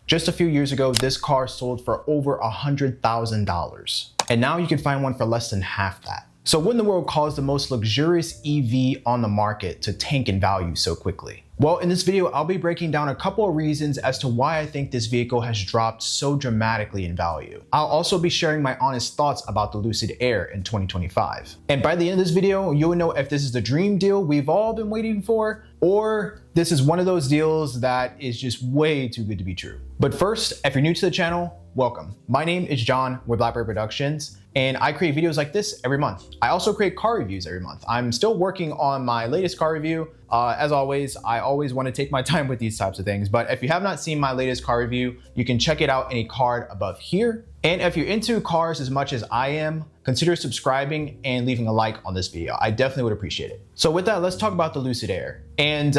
Just a few years ago, this car sold for over $100,000. And now you can find one for less than half that. So what in the world caused the most luxurious EV on the market to tank in value so quickly? Well, in this video, I'll be breaking down a couple of reasons as to why I think this vehicle has dropped so dramatically in value. I'll also be sharing my honest thoughts about the Lucid Air in 2025. And by the end of this video, you'll know if this is the dream deal we've all been waiting for, or this is one of those deals that is just way too good to be true. But first, if you're new to the channel, welcome. My name is John with Blackbird Productions, and I create videos like this every month. I also create car reviews every month. I'm still working on my latest car review. As always, I always want to take my time with these types of things, but if you have not seen my latest car review, you can check it out in a card above here. And if you're into cars as much as I am, consider subscribing and leaving a like on this video. I definitely would appreciate it. So with that, let's talk about the Lucid Air. And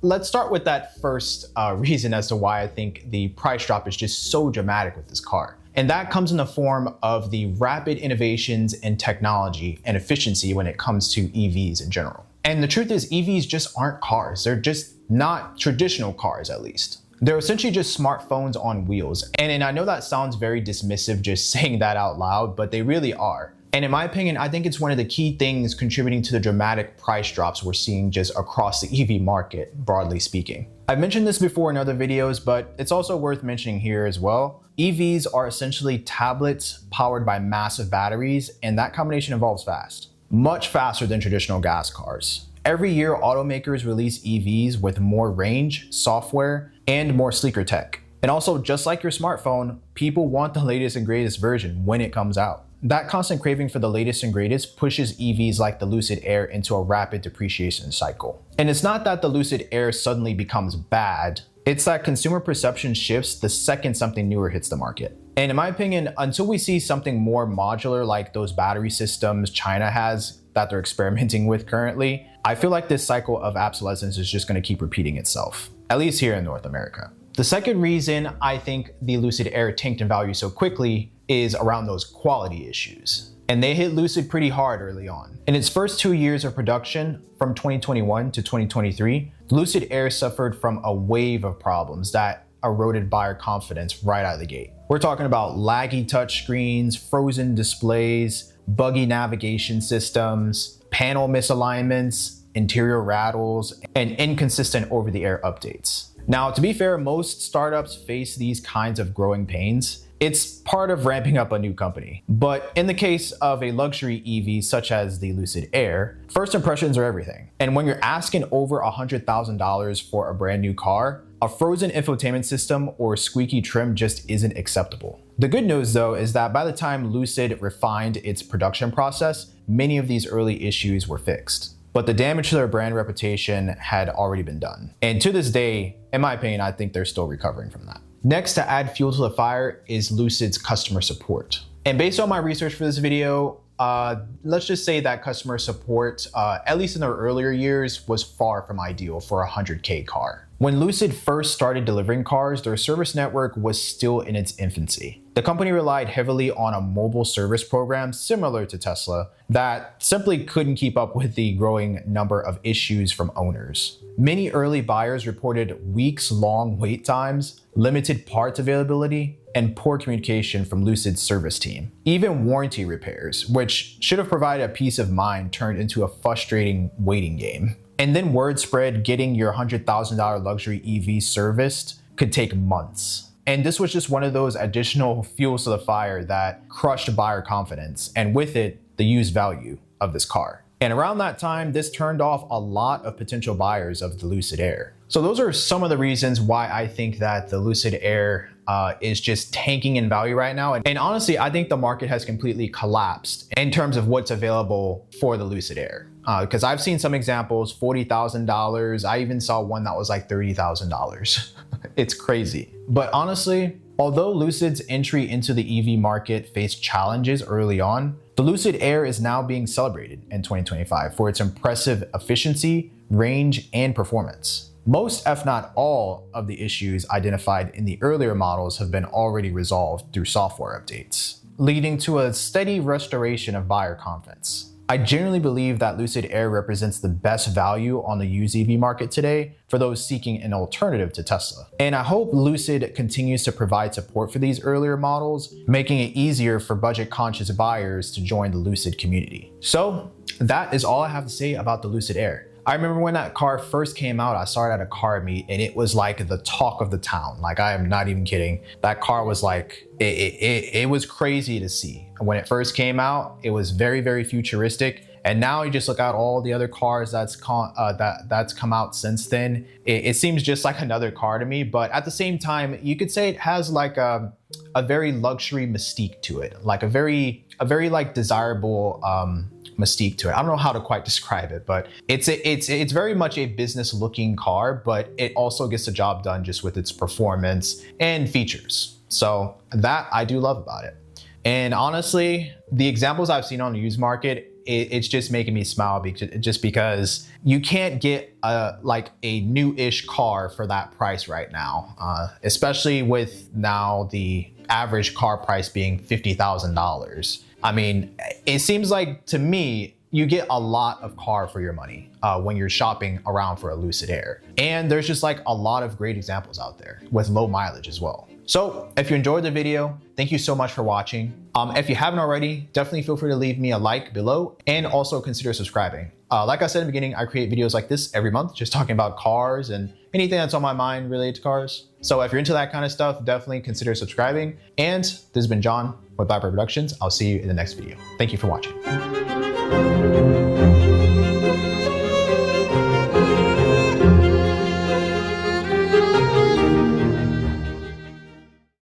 let's start with that first reason as to why I think the price drop is just so dramatic with this car. And that comes in the form of the rapid innovations in technology and efficiency when it comes to EVs in general. And the truth is, EVs just aren't cars. They're just not traditional cars, at least. They're essentially just smartphones on wheels. And I know that sounds very dismissive just saying that out loud, but they really are. And in my opinion, I think it's one of the key things contributing to the dramatic price drops we're seeing just across the EV market, broadly speaking. I've mentioned this before in other videos, but it's also worth mentioning here as well. EVs are essentially tablets powered by massive batteries, and that combination evolves fast. Much faster than traditional gas cars. Every year, automakers release EVs with more range, software, and more sleeker tech. And also, just like your smartphone, people want the latest and greatest version when it comes out. That constant craving for the latest and greatest pushes EVs like the Lucid Air into a rapid depreciation cycle. And it's not that the Lucid Air suddenly becomes bad, it's that consumer perception shifts the second something newer hits the market. And in my opinion, until we see something more modular like those battery systems China has that they're experimenting with currently, I feel like this cycle of obsolescence is just going to keep repeating itself, at least here in North America. The second reason I think the Lucid Air tanked in value so quickly is around those quality issues. And they hit Lucid pretty hard early on. In its first 2 years of production, from 2021 to 2023, Lucid Air suffered from a wave of problems that eroded buyer confidence right out of the gate. We're talking about laggy touchscreens, frozen displays, buggy navigation systems, panel misalignments, interior rattles, and inconsistent over-the-air updates. Now, to be fair, most startups face these kinds of growing pains. It's part of ramping up a new company. But in the case of a luxury EV such as the Lucid Air, first impressions are everything. And when you're asking over $100,000 for a brand new car, a frozen infotainment system or squeaky trim just isn't acceptable. The good news though is that by the time Lucid refined its production process, many of these early issues were fixed. But the damage to their brand reputation had already been done. And to this day, in my opinion, I think they're still recovering from that. Next to add fuel to the fire is Lucid's customer support. And based on my research for this video, let's just say that customer support, at least in their earlier years, was far from ideal for a 100K car. When Lucid first started delivering cars, their service network was still in its infancy. The company relied heavily on a mobile service program similar to Tesla that simply couldn't keep up with the growing number of issues from owners. Many early buyers reported weeks-long wait times, limited parts availability, and poor communication from Lucid's service team. Even warranty repairs, which should have provided a peace of mind, turned into a frustrating waiting game. And then word spread getting your $100,000 luxury EV serviced could take months. And this was just one of those additional fuels to the fire that crushed buyer confidence, and with it, the used value of this car. And around that time, this turned off a lot of potential buyers of the Lucid Air. So those are some of the reasons why I think that the Lucid Air is just tanking in value right now. And honestly, I think the market has completely collapsed in terms of what's available for the Lucid Air. Because I've seen some examples, $40,000. I even saw one that was like $30,000. It's crazy. But honestly, although Lucid's entry into the EV market faced challenges early on, the Lucid Air is now being celebrated in 2025 for its impressive efficiency, range, and performance. Most, if not all, of the issues identified in the earlier models have been already resolved through software updates, leading to a steady restoration of buyer confidence. I genuinely believe that Lucid Air represents the best value on the used EV market today for those seeking an alternative to Tesla. And I hope Lucid continues to provide support for these earlier models, making it easier for budget-conscious buyers to join the Lucid community. So that is all I have to say about the Lucid Air. I remember when that car first came out, I saw it at a car meet and it was like the talk of the town. Like, I am not even kidding. That car was like, it was crazy to see. When it first came out, it was very, very futuristic. And now you just look at all the other cars that's come out since then. It seems just like another car to me, but at the same time, you could say it has like a very luxury mystique to it, like a very like desirable mystique to it. I don't know how to quite describe it, but it's very much a business looking car, but it also gets the job done just with its performance and features. So that I do love about it. And honestly, the examples I've seen on the used market, it's just making me smile because you can't get like a new-ish car for that price right now, especially with now the average car price being $50,000. I mean, it seems like to me, you get a lot of car for your money when you're shopping around for a Lucid Air. And there's just like a lot of great examples out there with low mileage as well. So if you enjoyed the video, thank you so much for watching. If you haven't already, definitely feel free to leave me a like below and also consider subscribing. Like I said in the beginning, I create videos like this every month, just talking about cars and anything that's on my mind related to cars. So if you're into that kind of stuff, definitely consider subscribing. And this has been John with Blackbird Productions. I'll see you in the next video. Thank you for watching.